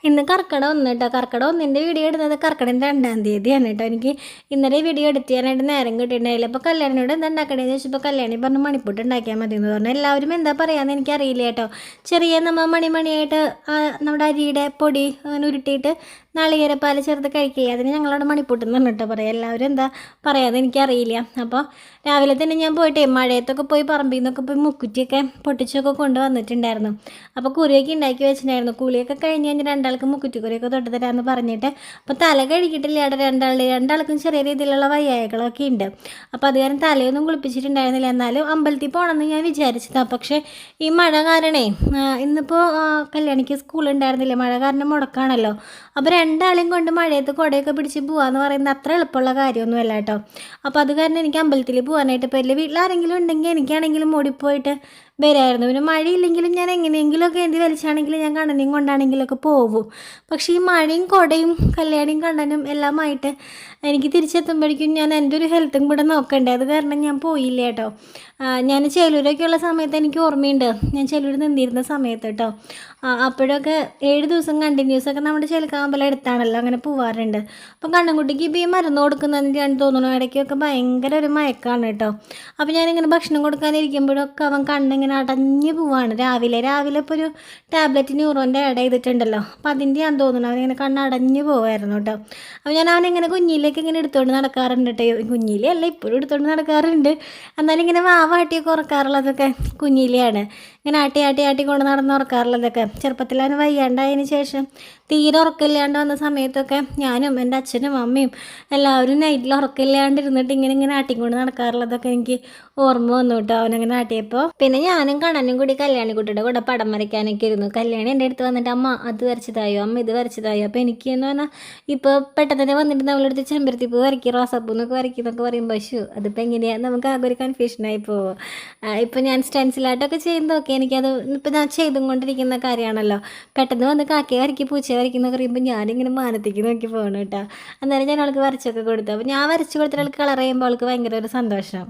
ഇന്ന് കർക്കിടകം 1 കേട്ടോ. കർക്കിടകം 1ൻ്റെ വീഡിയോ ഇടുന്നത് കർക്കിടകം 2-ാം തീയതിയാണ് കേട്ടോ. എനിക്ക് ഇന്നലെ വീഡിയോ എഡിറ്റ് ചെയ്യാനായിട്ട് നേരം കിട്ടിയിട്ടുണ്ടായില്ല. അപ്പോൾ കല്യാണിയോട് എന്താ ഉണ്ടാക്കണേന്ന് ചോദിച്ചപ്പോൾ കല്യാണി പറഞ്ഞു മണിപ്പൂട്ട് ഉണ്ടാക്കിയാൽ മതി എന്ന് പറഞ്ഞു. എല്ലാവരും എന്താ പറയാമെന്ന് എനിക്കറിയില്ല കേട്ടോ. ചെറിയ നമ്മൾ മണിമണിയായിട്ട് നമ്മുടെ അരിയുടെ പൊടി അങ്ങനെ ഉരുട്ടിയിട്ട് നാളികേരപ്പാൽ ചേർത്ത് കഴിക്കുക, അതിന് ഞങ്ങളവിടെ മണിപ്പൂട്ടെന്ന് പറഞ്ഞിട്ട് പറയാം. എല്ലാവരും എന്താ പറയാതെ എനിക്കറിയില്ല. അപ്പോൾ രാവിലെ തന്നെ ഞാൻ പോയിട്ടേ മഴയത്തൊക്കെ പോയി പറമ്പിൽ നിന്നൊക്കെ പോയി മുക്കുറ്റിയൊക്കെ പൊട്ടിച്ചൊക്കെ കൊണ്ട് വന്നിട്ടുണ്ടായിരുന്നു. അപ്പോൾ കുറിയൊക്കെ ഉണ്ടാക്കി വെച്ചിട്ടുണ്ടായിരുന്നു. കുളിയൊക്കെ കഴിഞ്ഞ് കഴിഞ്ഞ് രണ്ടാൾക്ക് മുക്കുറ്റിക്കുറിയൊക്കെ തൊട്ട് തരാമെന്ന് പറഞ്ഞിട്ട് അപ്പോൾ തല കഴുകിയിട്ടില്ല അവിടെ രണ്ടാൾക്കും ചെറിയ രീതിയിലുള്ള വയ്യായകളൊക്കെ ഉണ്ട്. അപ്പോൾ അത് കാരണം തലയൊന്നും കുളിപ്പിച്ചിട്ടുണ്ടായിരുന്നില്ല. എന്നാലും അമ്പലത്തിൽ പോകണമെന്ന് ഞാൻ വിചാരിച്ചതാണ്. പക്ഷേ ഈ മഴ കാരണേ ഇന്നിപ്പോൾ കല്യാണിക്ക് സ്കൂളുണ്ടായിരുന്നില്ല, മഴ കാരണം മുടക്കാണല്ലോ. അപ്പോൾ രണ്ടാളെയും കൊണ്ട് മഴയത്ത് കുടയൊക്കെ പിടിച്ച് പോകാമെന്ന് പറയുന്നത് അത്ര എളുപ്പമുള്ള കാര്യമൊന്നുമല്ല കേട്ടോ. അപ്പോൾ അത് കാരണം എനിക്ക് അമ്പലത്തിൽ പോകാനായിട്ട് പറ്റില്ല. വീട്ടിലാരെങ്കിലും ഉണ്ടെങ്കിൽ എനിക്കാണെങ്കിലും ഓടിപ്പോയിട്ട് വരായിരുന്നു. പിന്നെ മഴയില്ലെങ്കിലും ഞാൻ എങ്ങനെയെങ്കിലുമൊക്കെ എന്ത് വലിച്ചാണെങ്കിലും ഞാൻ കണ്ണനെയും കൊണ്ടാണെങ്കിലൊക്കെ പോകും. പക്ഷേ ഈ മഴയും കുടയും കല്യാണിയും കണ്ണനും എല്ലാമായിട്ട് എനിക്ക് തിരിച്ചെത്തുമ്പോഴേക്കും ഞാൻ എൻ്റെ ഒരു ഹെൽത്തും കൂടെ നോക്കണ്ടേ. അത് കാരണം ഞാൻ പോയില്ല കേട്ടോ. ഞാൻ ചേലൂരൊക്കെയുള്ള സമയത്ത് എനിക്ക് ഓർമ്മയുണ്ട്, ഞാൻ ചേലൂർ നിന്നിരുന്ന സമയത്ത് കേട്ടോ. അപ്പോഴൊക്കെ 7 ദിവസം കണ്ടിന്യൂസൊക്കെ നമ്മുടെ ചേലക്കാമ്പലം എടുത്താണല്ലോ, അങ്ങനെ പോവാറുണ്ട്. അപ്പം കണ്ണൻകുട്ടിക്ക് ഇപ്പോൾ ഈ മരുന്ന് കൊടുക്കുന്നതിന് ഞാൻ തോന്നുന്നു ഇടയ്ക്കൊക്കെ ഭയങ്കര ഒരു മയക്കാണ് കേട്ടോ. അപ്പോൾ ഞാനിങ്ങനെ ഭക്ഷണം കൊടുക്കാനിരിക്കുമ്പോഴൊക്കെ അവൻ കണ്ണിങ്ങനെ അടഞ്ഞു പോവാണ്. രാവിലെ ഇപ്പോൾ ഒരു ടാബ്ലറ്റ് ന്യൂറോൻ്റെ ആഡ് ചെയ്തിട്ടുണ്ടല്ലോ, അപ്പോൾ അതിൻ്റെ ഞാൻ തോന്നുന്നു അവനിങ്ങനെ കണ്ണടഞ്ഞു പോവായിരുന്നു കേട്ടോ. അപ്പോൾ ഞാൻ അവനിങ്ങനെ കുഞ്ഞിലേക്ക് ഇങ്ങനെ എടുത്തുകൊണ്ട് നടക്കാറുണ്ട് കേട്ടോ. കുഞ്ഞിലേ അല്ല, ഇപ്പോഴും എടുത്തുകൊണ്ട് നടക്കാറുണ്ട്. എന്നാലും ഇങ്ങനെ വാവാട്ടിയൊക്കെ ഉറക്കാറുള്ളതൊക്കെ കുഞ്ഞിലെയാണ്. ഇങ്ങനെ ആട്ടി കൊണ്ട് നടന്ന് ഉറക്കാറുള്ളതൊക്കെ ചെറുപ്പത്തിൽ അവന് വയ്യാണ്ടായതിന് ശേഷം തീരെ ഉറക്കമില്ലാണ്ട് വന്ന സമയത്തൊക്കെ ഞാനും എൻ്റെ അച്ഛനും അമ്മയും എല്ലാവരും നൈറ്റിൽ ഉറക്കമില്ലാണ്ടിരുന്നിട്ട് ഇങ്ങനെ ആട്ടിക്കൊണ്ട് നടക്കാറുള്ളതൊക്കെ എനിക്ക് ഓർമ്മ വന്നു കേട്ടോ. അവനങ്ങനെ ആട്ടിയപ്പോൾ പിന്നെ ഞാനും കണ്ണനും കൂടി കല്യാണിക്കുട്ടിയുടെ കൂടെ പടം വരയ്ക്കാനൊക്കെ ഇരുന്നു. കല്യാണി എൻ്റെ അടുത്ത് വന്നിട്ട് അമ്മ അത് വരച്ചതായോ, അമ്മ ഇത് വരച്ചതായോ. അപ്പോൾ എനിക്ക് എന്ന് പറഞ്ഞാൽ ഇപ്പോൾ പെട്ടെന്ന് തന്നെ വന്നിട്ട് നമ്മളെടുത്ത് ചെമ്പരത്തിപ്പൂ വരയ്ക്കും, റോസാപ്പൂ എന്നൊക്കെ വരയ്ക്കും എന്നൊക്കെ പറയുമ്പോൾ അതിപ്പോൾ എങ്ങനെയാണ് നമുക്ക് ആകെ ഒരു കൺഫ്യൂഷനായി പോകും. ഇപ്പോൾ ഞാൻ സ്റ്റെൻസിലായിട്ടൊക്കെ ചെയ്യുന്നതൊക്കെ എനിക്കത് ഇപ്പോൾ ഞാൻ ചെയ്തും കൊണ്ടിരിക്കുന്ന കാര്യമാണല്ലോ. പെട്ടെന്ന് വന്ന് കാക്കയെ വരയ്ക്കും പൂച്ചയെ വരയ്ക്കുന്നൊക്കെ പറയുമ്പോൾ ഞാനിങ്ങനെ മാനത്തേക്ക് നോക്കി പോകണം കേട്ടോ. അന്നേരം ഞാൻ അവൾക്ക് വരച്ചൊക്കെ കൊടുത്തു. അപ്പോൾ ഞാൻ വരച്ച് കൊടുത്തിട്ട് അവൾക്ക് കളർ ചെയ്യുമ്പോൾ അവൾക്ക് ഭയങ്കര ഒരു സന്തോഷം.